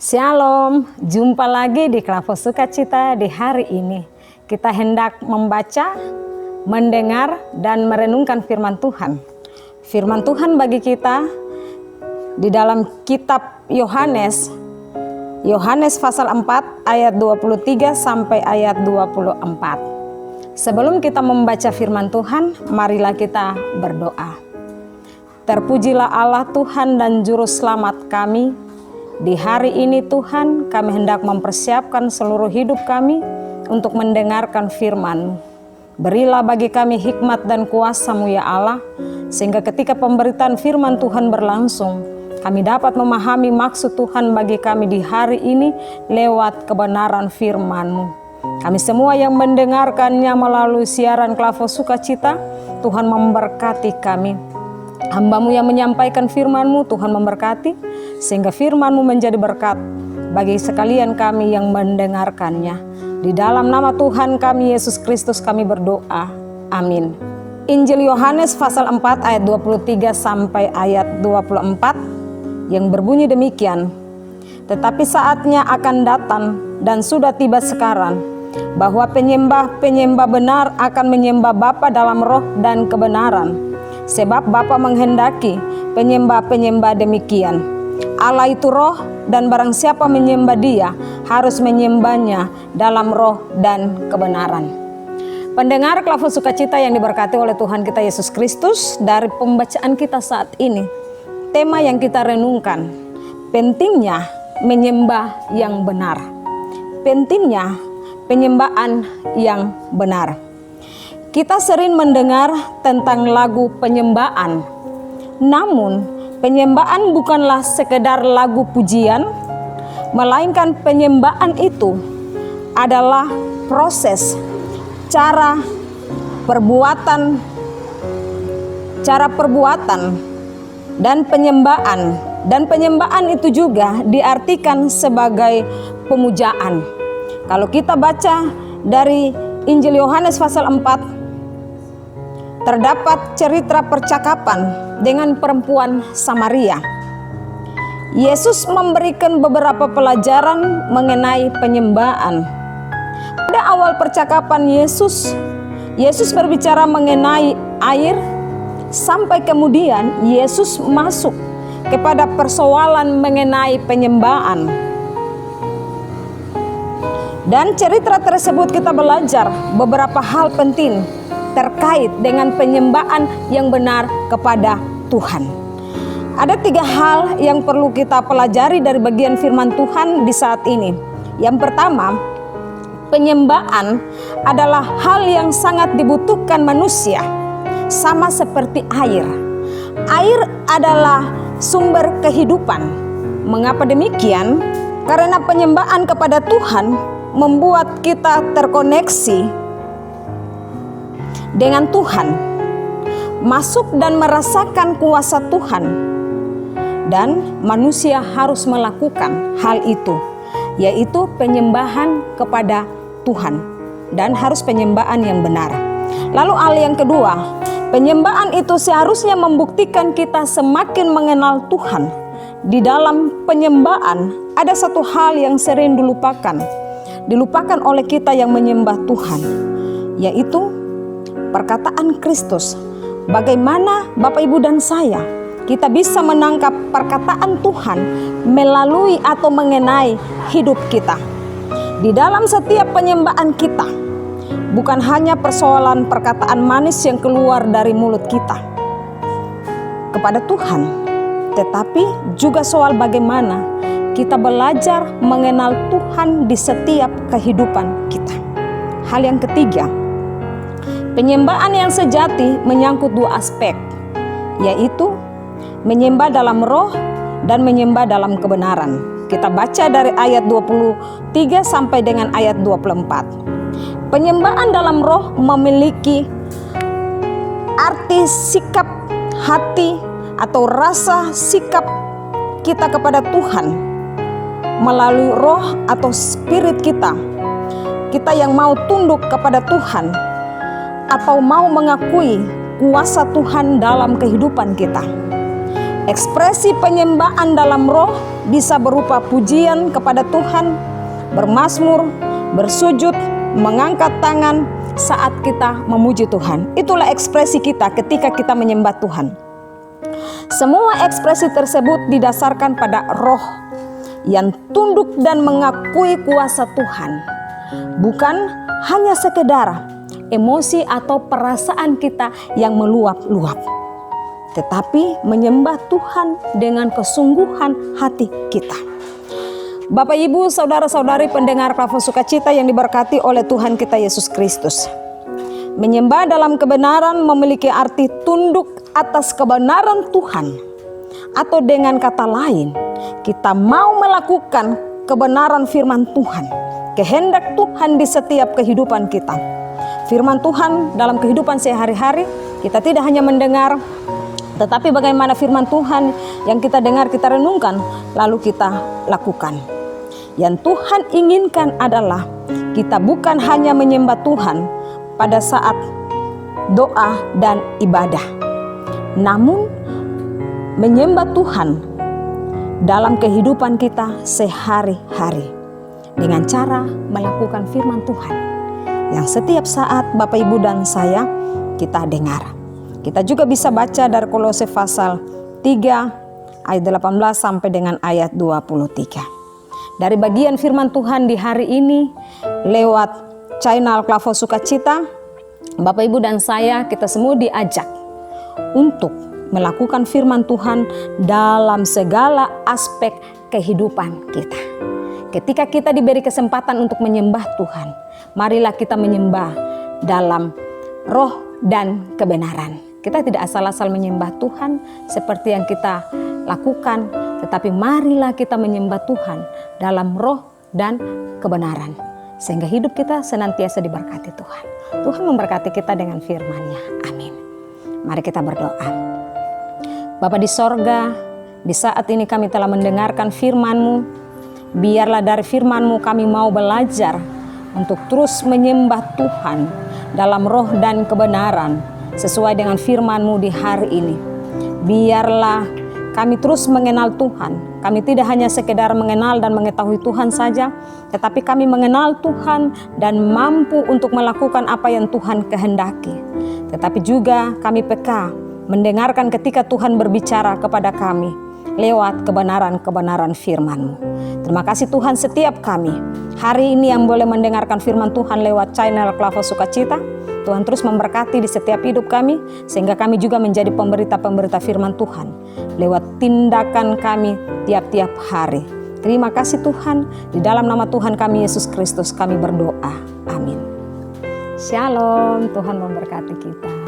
Shalom, jumpa lagi di Klavo Sukacita di hari ini. Kita hendak membaca, mendengar, dan merenungkan firman Tuhan. Firman Tuhan bagi kita di dalam kitab Yohanes pasal 4 ayat 23 sampai ayat 24. Sebelum kita membaca firman Tuhan, marilah kita berdoa. Terpujilah Allah Tuhan dan Juru Selamat kami. Di hari ini Tuhan, kami hendak mempersiapkan seluruh hidup kami untuk mendengarkan firman-Mu. Berilah bagi kami hikmat dan kuasa-Mu ya Allah, sehingga ketika pemberitaan firman Tuhan berlangsung, kami dapat memahami maksud Tuhan bagi kami di hari ini lewat kebenaran firman-Mu. Kami semua yang mendengarkannya melalui siaran Klavo Sukacita, Tuhan memberkati kami. Hamba-Mu yang menyampaikan firman-Mu, Tuhan memberkati, sehingga firman-Mu menjadi berkat bagi sekalian kami yang mendengarkannya. Di dalam nama Tuhan kami Yesus Kristus kami berdoa. Amin. Injil Yohanes pasal 4 ayat 23 sampai ayat 24 yang berbunyi demikian. Tetapi saatnya akan datang dan sudah tiba sekarang, bahwa penyembah-penyembah benar akan menyembah Bapa dalam roh dan kebenaran. Sebab Bapa menghendaki penyembah-penyembah demikian. Allah itu roh, dan barang siapa menyembah Dia harus menyembahnya dalam roh dan kebenaran. Pendengar Klavo Sukacita yang diberkati oleh Tuhan kita Yesus Kristus, dari pembacaan kita saat ini, tema yang kita renungkan, pentingnya menyembah yang benar. Pentingnya penyembahan yang benar. Kita sering mendengar tentang lagu penyembahan, namun penyembahan bukanlah sekedar lagu pujian, melainkan penyembahan itu adalah proses, cara perbuatan dan penyembahan. Dan penyembahan itu juga diartikan sebagai pemujaan. Kalau kita baca dari Injil Yohanes pasal 4, terdapat cerita percakapan dengan perempuan Samaria. Yesus memberikan beberapa pelajaran mengenai penyembahan. Pada awal percakapan Yesus berbicara mengenai air, sampai kemudian Yesus masuk kepada persoalan mengenai penyembahan. Dan cerita tersebut kita belajar beberapa hal penting terkait dengan penyembahan yang benar kepada Tuhan. Ada 3 hal yang perlu kita pelajari dari bagian firman Tuhan di saat ini. Yang pertama, penyembahan adalah hal yang sangat dibutuhkan manusia, sama seperti air. Air adalah sumber kehidupan. Mengapa demikian? Karena penyembahan kepada Tuhan membuat kita terkoneksi dengan Tuhan, masuk dan merasakan kuasa Tuhan, dan manusia harus melakukan hal itu, yaitu penyembahan kepada Tuhan, dan harus penyembahan yang benar. Lalu hal yang kedua, penyembahan itu seharusnya membuktikan kita semakin mengenal Tuhan. Di dalam penyembahan ada satu hal yang sering dilupakan oleh kita yang menyembah Tuhan, yaitu perkataan Kristus. Bagaimana Bapak Ibu dan saya kita bisa menangkap perkataan Tuhan melalui atau mengenai hidup kita. Di dalam setiap penyembahan kita, bukan hanya persoalan perkataan manis yang keluar dari mulut kita kepada Tuhan, tetapi juga soal bagaimana kita belajar mengenal Tuhan di setiap kehidupan kita. Hal yang ketiga, penyembahan yang sejati menyangkut 2 aspek, yaitu menyembah dalam roh dan menyembah dalam kebenaran. Kita baca dari ayat 23 sampai dengan ayat 24. Penyembahan dalam roh memiliki arti sikap hati atau rasa sikap kita kepada Tuhan melalui roh atau spirit kita. Kita yang mau tunduk kepada Tuhan atau mau mengakui kuasa Tuhan dalam kehidupan kita. Ekspresi penyembahan dalam roh bisa berupa pujian kepada Tuhan, bermazmur, bersujud, mengangkat tangan saat kita memuji Tuhan. Itulah ekspresi kita ketika kita menyembah Tuhan. Semua ekspresi tersebut didasarkan pada roh yang tunduk dan mengakui kuasa Tuhan, bukan hanya sekedar emosi atau perasaan kita yang meluap-luap, tetapi menyembah Tuhan dengan kesungguhan hati kita. Bapak, Ibu, saudara-saudari pendengar Klavos Sukacita yang diberkati oleh Tuhan kita Yesus Kristus. Menyembah dalam kebenaran memiliki arti tunduk atas kebenaran Tuhan. Atau dengan kata lain, kita mau melakukan kebenaran firman Tuhan, kehendak Tuhan di setiap kehidupan kita. Firman Tuhan dalam kehidupan sehari-hari, kita tidak hanya mendengar, tetapi bagaimana firman Tuhan yang kita dengar, kita renungkan, lalu kita lakukan. Yang Tuhan inginkan adalah kita bukan hanya menyembah Tuhan pada saat doa dan ibadah, namun menyembah Tuhan dalam kehidupan kita sehari-hari dengan cara melakukan firman Tuhan yang setiap saat Bapak, Ibu, dan saya kita dengar. Kita juga bisa baca dari Kolose pasal 3 ayat 18 sampai dengan ayat 23. Dari bagian firman Tuhan di hari ini lewat channel Klavos Sukacita, Bapak, Ibu, dan saya, kita semua diajak untuk melakukan firman Tuhan dalam segala aspek kehidupan kita. Ketika kita diberi kesempatan untuk menyembah Tuhan, marilah kita menyembah dalam roh dan kebenaran. Kita tidak asal-asal menyembah Tuhan seperti yang kita lakukan, tetapi marilah kita menyembah Tuhan dalam roh dan kebenaran, sehingga hidup kita senantiasa diberkati Tuhan. Tuhan memberkati kita dengan firman-Nya. Amin. Mari kita berdoa. Bapa di sorga, di saat ini kami telah mendengarkan firman-Mu. Biarlah dari firman-Mu kami mau belajar untuk terus menyembah Tuhan dalam roh dan kebenaran, sesuai dengan firman-Mu di hari ini. Biarlah kami terus mengenal Tuhan. Kami tidak hanya sekedar mengenal dan mengetahui Tuhan saja, tetapi kami mengenal Tuhan dan mampu untuk melakukan apa yang Tuhan kehendaki. Tetapi juga kami peka mendengarkan ketika Tuhan berbicara kepada kami lewat kebenaran-kebenaran firman-Mu. Terima kasih Tuhan, setiap kami hari ini yang boleh mendengarkan firman Tuhan lewat channel Klavos Sukacita, Tuhan terus memberkati di setiap hidup kami, sehingga kami juga menjadi pemberita-pemberita firman Tuhan lewat tindakan kami tiap-tiap hari. Terima kasih Tuhan, di dalam nama Tuhan kami Yesus Kristus kami berdoa. Amin. Shalom, Tuhan memberkati kita.